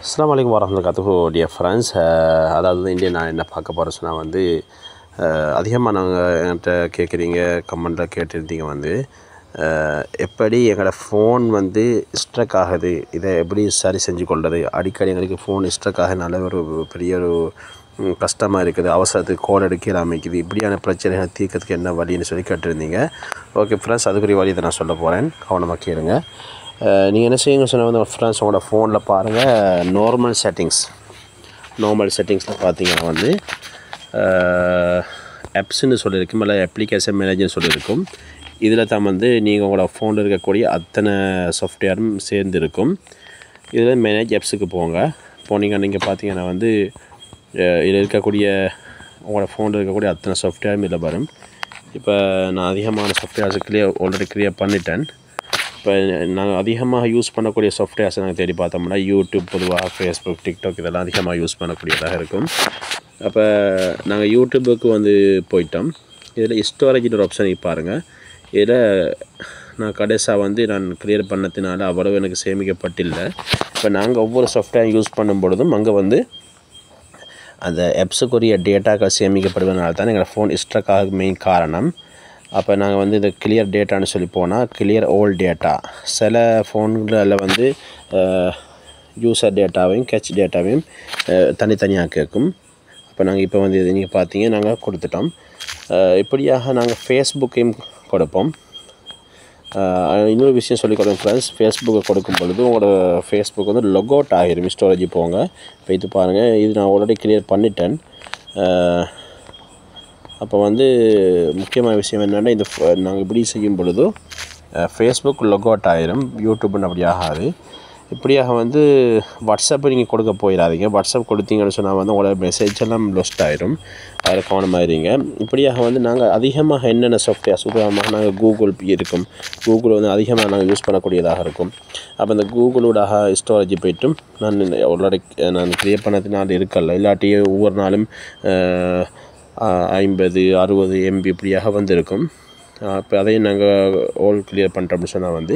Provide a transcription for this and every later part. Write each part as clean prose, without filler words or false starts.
அஸ்ஸலாமு அலைக்கும் வரஹ்மத்துல்லாஹி டியர் ஃப்ரெண்ட்ஸ். அதாவது இன்றைய நான் என்ன பார்க்க போகிறேன் சொன்னால் வந்து அதிகமாக நாங்கள் என்கிட்ட கேட்குறீங்க, கமெண்ட்டில் கேட்டிருந்தீங்க எப்படி எங்களோட ஃபோன் ஸ்ட்ரக் ஆகுது, இதை எப்படி சரி செஞ்சு கொள்வது. அடிக்கடி எங்களுக்கு ஃபோன் ஸ்ட்ரக் ஆகிறதுனால ஒரு பெரிய ஒரு கஷ்டமாக இருக்குது, அவசரத்துக்கு கால் எடுக்க அமைக்குது. இப்படியான பிரச்சனைகளை தீர்க்கிறதுக்கு என்ன வழின்னு சொல்லி கேட்டிருந்தீங்க. ஓகே ஃப்ரெண்ட்ஸ், அதுக்குரிய வழி இதை நான் சொல்ல போகிறேன், கவனமாக கேளுங்க. நீங்கள் என்ன செய்யுங்க சொன்னால் ஃப்ரெண்ட்ஸ், உங்களோட ஃபோனில் பாருங்கள், நார்மல் செட்டிங்ஸில் பார்த்தீங்கன்னா ஆப்ஸ்ன்னு சொல்லியிருக்கும், இல்லை அப்ளிகேஷன் மேனேஜர்னு சொல்லியிருக்கும். இதில் தான் நீங்கள் உங்களோட ஃபோனில் இருக்கக்கூடிய அத்தனை சாஃப்ட்வேரும் சேர்ந்து இருக்கும். இதில் மேனேஜ் ஆப்ஸுக்கு போனீங்கன்னா நீங்கள் பார்த்தீங்கன்னா இதில் இருக்கக்கூடிய உங்களோட ஃபோனில் இருக்கக்கூடிய அத்தனை சாஃப்ட்வேரும் இதில் வரும். இப்போ நான் அதிகமான சாஃப்ட்வேர்ஸை ஆல்ரெடி கிளியர் பண்ணிட்டேன். இப்போ நாங்கள் அதிகமாக யூஸ் பண்ணக்கூடிய சாஃப்ட்வேர்ஸை நாங்கள் தேடி பார்த்தோம்னா யூடியூப், பொதுவாக ஃபேஸ்புக், டிக்டாக் இதெல்லாம் அதிகமாக யூஸ் பண்ணக்கூடியதாக இருக்கும். அப்போ நாங்கள் யூடியூபுக்கு போயிட்டோம். இதில் ஸ்டோரேஜ் ஒரு ஆப்ஷன் பாருங்கள். இதில் நான் கடைசியாக நான் கிளியர் பண்ணதுனால அவ்வளவு எனக்கு சேமிக்கப்பட்டில்லை. இப்போ நாங்கள் ஒவ்வொரு சாஃப்ட்வேர் யூஸ் பண்ணும் பொழுதும் அங்கே அந்த ஆப்ஸுக்குரிய டேட்டாக்கள் சேமிக்கப்படுவதனால தான் எங்கள் ஃபோன் ஸ்ட்ரக் ஆக மெயின் காரணம். அப்போ நாங்கள் இந்த கிளியர் டேட்டான்னு சொல்லி போனால் கிளியர் ஓல்ட் டேட்டா, சில ஃபோன்களில் யூசர் டேட்டாவையும் கேட்ச் டேட்டாவையும் தனித்தனியாக கேட்கும். அப்போ நாங்கள் இப்போ நீங்கள் பார்த்தீங்க நாங்கள் கொடுத்துட்டோம். இப்படியாக நாங்கள் ஃபேஸ்புக்கையும் கொடுப்போம். இன்னொரு விஷயம் சொல்லிக் கொடுப்போம் ஃப்ரெண்ட்ஸ், ஃபேஸ்புக்கை கொடுக்கும் பொழுது உங்களோட ஃபேஸ்புக் லொக் அவுட் ஆகிரும். ஸ்டோரேஜ் போங்க, இப்போ இது பாருங்கள், இது நான் ஆல்ரெடி கிளியர் பண்ணிட்டேன். அப்போ முக்கியமான விஷயம் என்னென்னா, இந்த நாங்கள் இப்படி செய்யும் பொழுது ஃபேஸ்புக் லொக் அவுட் ஆகிரும், யூடியூப்னு அப்படி ஆகாது. இப்படியாக வாட்ஸ்அப்பு நீங்கள் கொடுக்க போயிடாதீங்க. வாட்ஸ்அப் கொடுத்தீங்கன்னு சொன்னால் உங்களோட மெசேஜ் எல்லாம் லொஸ்ட் ஆகிரும், அதில் கவனமாயிருங்க. இப்படியாக நாங்கள் அதிகமாக என்னென்ன சாஃப்ட்வேர்ஸ் உதாரணமாக நாங்கள் கூகுள் இருக்கும், கூகுள் அதிகமாக நாங்கள் யூஸ் பண்ணக்கூடியதாக இருக்கும். அப்போ இந்த கூகுளோடாக ஸ்டோரேஜ் போய்ட்டும் நான் கிரியேட் பண்ணதுனால இருக்கல, இல்லாட்டி ஒவ்வொரு நாளும் 50, 60 MB இப்படியாக இருக்கும். இப்போ அதையும் நாங்கள் ஆல் கிளியர் பண்ணுறோம்னு சொன்னால்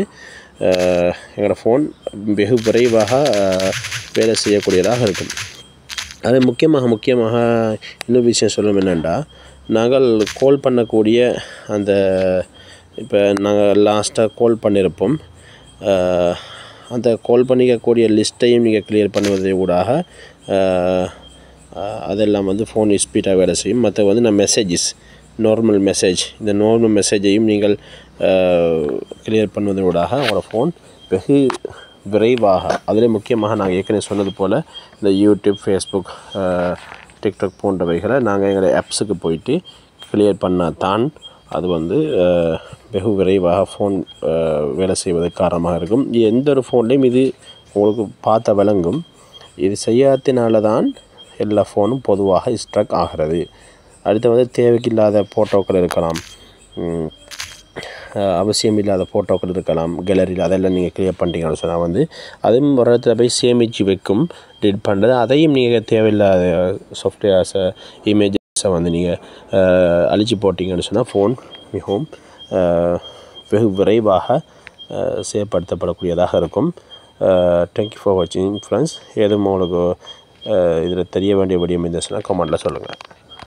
எங்களோட ஃபோன் வெகு விரைவாக வேலை செய்யக்கூடியதாக இருக்கும். அது முக்கியமாக இன்னொரு விஷயம் சொல்லணும் என்னென்னா, நாங்கள் கால் பண்ணக்கூடிய இப்போ நாங்கள் லாஸ்ட்டாக கால் பண்ணியிருப்போம், அந்த கால் பண்ணிக்கக்கூடிய லிஸ்ட்டையும் நீங்கள் கிளியர் பண்ணுவதை ஊடாக அதெல்லாம் ஃபோன் ஸ்பீடாக வேலை செய்யும். மற்ற நான் நார்மல் மெசேஜையும் நீங்கள் கிளியர் பண்ணுவதோடாக உங்களோட ஃபோன் வெகு விரைவாக, அதில் முக்கியமாக நாங்கள் ஏற்கனவே சொன்னது போல் இந்த யூடியூப், ஃபேஸ்புக், டிக்டாக் போன்றவைகளை நாங்கள் எங்களை ஆப்ஸுக்கு போயிட்டு கிளியர் பண்ணால் தான் அது வெகு விரைவாக ஃபோன் வேலை செய்வதற்கு காரணமாக இருக்கும். எந்த ஒரு ஃபோன்லேயும் இது உங்களுக்கு பார்த்த விளங்கும். இது செய்யாதனால தான் எல்லா ஃபோனும் பொதுவாக ஸ்ட்ரக் ஆகிறது. அடுத்து தேவைக்கில்லாத ஃபோட்டோக்கள் இருக்கலாம், அவசியம் இல்லாத ஃபோட்டோக்கள் இருக்கலாம் கேலரியில், அதெல்லாம் நீங்கள் கிளியர் பண்ணிட்டீங்கன்னு சொன்னால் அதுவும் ஒரு இடத்துல போய் சேமித்து வைக்கும். டெலிட் பண்ணுறது, அதையும் நீங்கள் தேவையில்லாத சாஃப்ட்வேர்ஸை, இமேஜஸை நீங்கள் அழிச்சு போட்டிங்கன்னு சொன்னால் ஃபோன் மிகவும் வெகு விரைவாக செயற்படுத்தப்படக்கூடியதாக இருக்கும். தேங்க்யூ ஃபார் வாட்சிங் ஃப்ரெண்ட்ஸ். எதுவும் உங்களுக்கு இதில் தெரிய வேண்டிய விடயம் இருந்துச்சுன்னா கமெண்ட்டில் சொல்லுங்கள்.